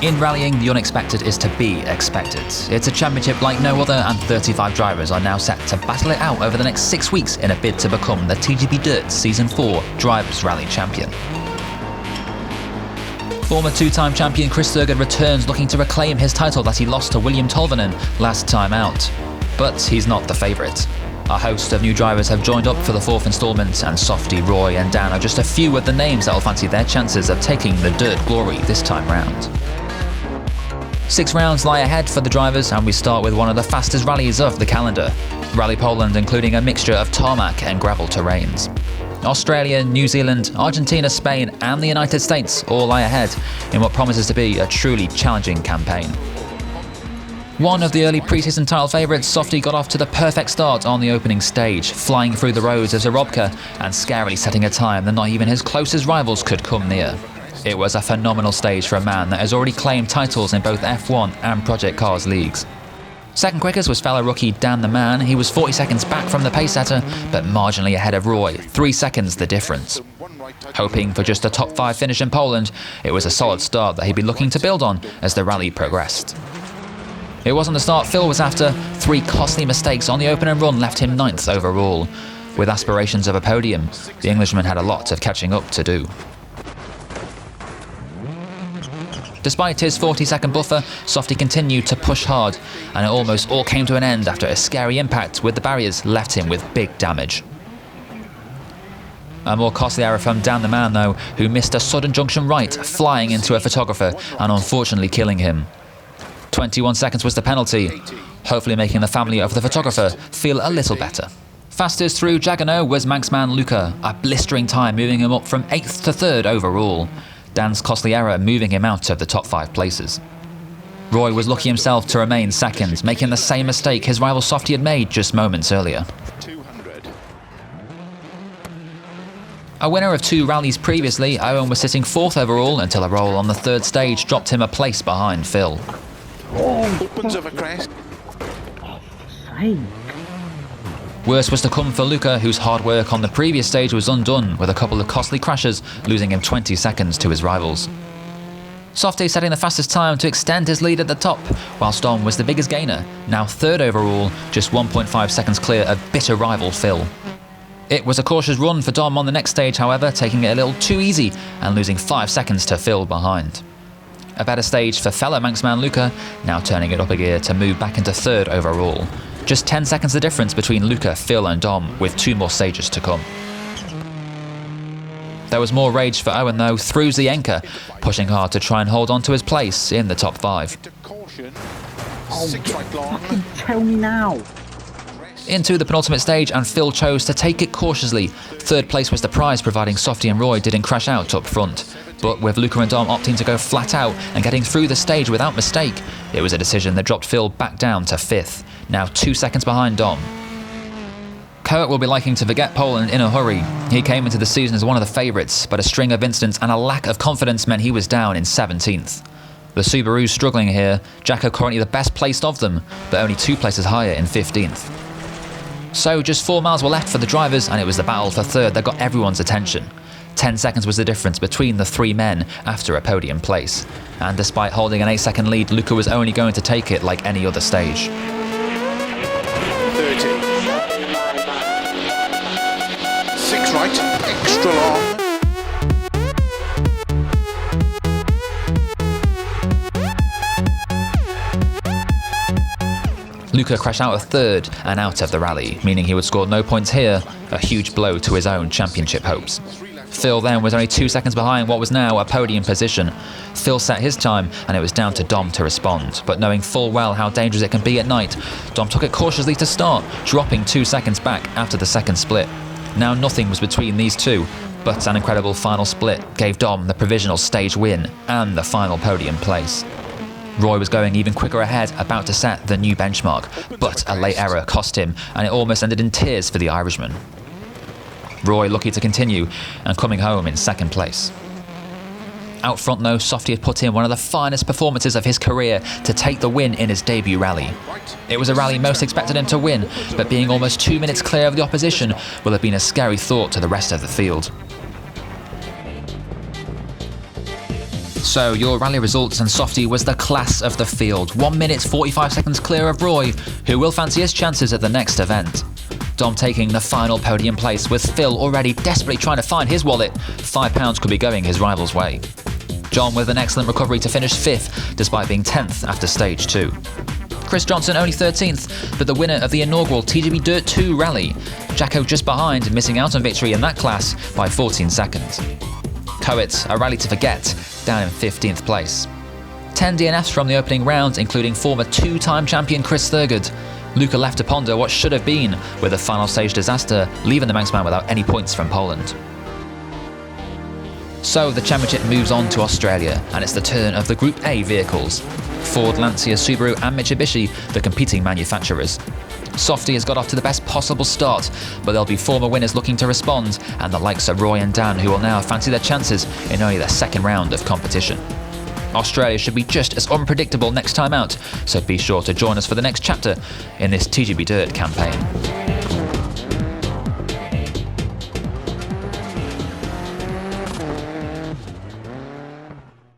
In rallying, the unexpected is to be expected. It's a championship like no other, and 35 drivers are now set to battle it out over the next 6 weeks in a bid to become the TGP Dirt Season 4 Drivers' Rally Champion. Former two-time champion Chris Sturgard returns looking to reclaim his title that he lost to William Tolvanen last time out. But he's not the favourite. A host of new drivers have joined up for the fourth instalment, and Softy, Roy and Dan are just a few of the names that will fancy their chances of taking the Dirt glory this time round. 6 rounds lie ahead for the drivers, and we start with one of the fastest rallies of the calendar. Rally Poland, including a mixture of tarmac and gravel terrains. Australia, New Zealand, Argentina, Spain and the United States all lie ahead in what promises to be a truly challenging campaign. One of the early pre-season title favourites, Softy got off to the perfect start on the opening stage, flying through the roads of Zarobka and scarily setting a time that not even his closest rivals could come near. It was a phenomenal stage for a man that has already claimed titles in both F1 and Project Cars leagues. Second quickest was fellow rookie Dan the Man. He was 40 seconds back from the pace setter, but marginally ahead of Roy, 3 seconds the difference. Hoping for just a top 5 finish in Poland, it was a solid start that he'd be looking to build on as the rally progressed. It wasn't the start Phil was after. 3 costly mistakes on the open and run left him 9th overall. With aspirations of a podium, the Englishman had a lot of catching up to do. Despite his 40-second buffer, Softy continued to push hard, and it almost all came to an end after a scary impact with the barriers left him with big damage. A more costly error from Dan the Man though, who missed a sudden junction right, flying into a photographer and unfortunately killing him. 21 seconds was the penalty, hopefully making the family of the photographer feel a little better. Fastest through Jagano was Manxman Luca, a blistering time moving him up from 8th to 3rd overall. Dan's costly error moving him out of the top 5 places. Roy was lucky himself to remain second, making the same mistake his rival Softy had made just moments earlier. A winner of 2 rallies previously, Owen was sitting 4th overall until a roll on the 3rd stage dropped him a place behind Phil. Opens of a crest. Worse was to come for Luca, whose hard work on the previous stage was undone with a couple of costly crashes, losing him 20 seconds to his rivals. Softy setting the fastest time to extend his lead at the top, whilst Dom was the biggest gainer, now 3rd overall, just 1.5 seconds clear of bitter rival Phil. It was a cautious run for Dom on the next stage, however, taking it a little too easy and losing 5 seconds to Phil behind. A better stage for fellow Manxman Luca, now turning it up a gear to move back into 3rd overall. Just 10 seconds the difference between Luca, Phil and Dom, with 2 more stages to come. There was more rage for Owen though, through Zienka, pushing hard to try and hold on to his place in the top 5. Fucking tell me now. Into the penultimate stage, and Phil chose to take it cautiously. 3rd place was the prize, providing Softy and Roy didn't crash out up front. But with Luca and Dom opting to go flat out and getting through the stage without mistake, it was a decision that dropped Phil back down to 5th, now 2 seconds behind Dom. Koet will be liking to forget Poland in a hurry. He came into the season as one of the favourites, but a string of incidents and a lack of confidence meant he was down in 17th. The Subaru's struggling here, Jacko currently the best placed of them, but only 2 places higher in 15th. So just 4 miles were left for the drivers, and it was the battle for 3rd that got everyone's attention. 10 seconds was the difference between the 3 men after a podium place. And despite holding an 8-second lead, Luca was only going to take it like any other stage. 30. 6 right, extra long. Luca crashed out of 3rd and out of the rally, meaning he would score no points here, a huge blow to his own championship hopes. Phil then was only 2 seconds behind what was now a podium position. Phil set his time and it was down to Dom to respond, but knowing full well how dangerous it can be at night, Dom took it cautiously to start, dropping 2 seconds back after the second split. Now nothing was between these two, but an incredible final split gave Dom the provisional stage win and the final podium place. Roy was going even quicker ahead, about to set the new benchmark, but a late error cost him and it almost ended in tears for the Irishman. Roy lucky to continue and coming home in 2nd place. Out front though, Softy had put in one of the finest performances of his career to take the win in his debut rally. It was a rally most expected him to win, but being almost 2 minutes clear of the opposition will have been a scary thought to the rest of the field. So your rally results, and Softy was the class of the field. 1 minute 45 seconds clear of Roy, who will fancy his chances at the next event. Dom taking the final podium place, with Phil already desperately trying to find his wallet. £5 could be going his rival's way. John with an excellent recovery to finish 5th, despite being 10th after stage 2. Chris Johnson only 13th, but the winner of the inaugural TGB Dirt 2 rally. Jacko just behind, missing out on victory in that class by 14 seconds. Coet, a rally to forget, down in 15th place. 10 DNFs from the opening round, including former 2-time champion Chris Thurgood. Luca left to ponder what should have been, with a final stage disaster, leaving the Manxman without any points from Poland. So the championship moves on to Australia, and it's the turn of the Group A vehicles. Ford, Lancia, Subaru and Mitsubishi, the competing manufacturers. Softy has got off to the best possible start, but there'll be former winners looking to respond, and the likes of Roy and Dan, who will now fancy their chances in only their second round of competition. Australia should be just as unpredictable next time out, so be sure to join us for the next chapter in this TGB Dirt campaign.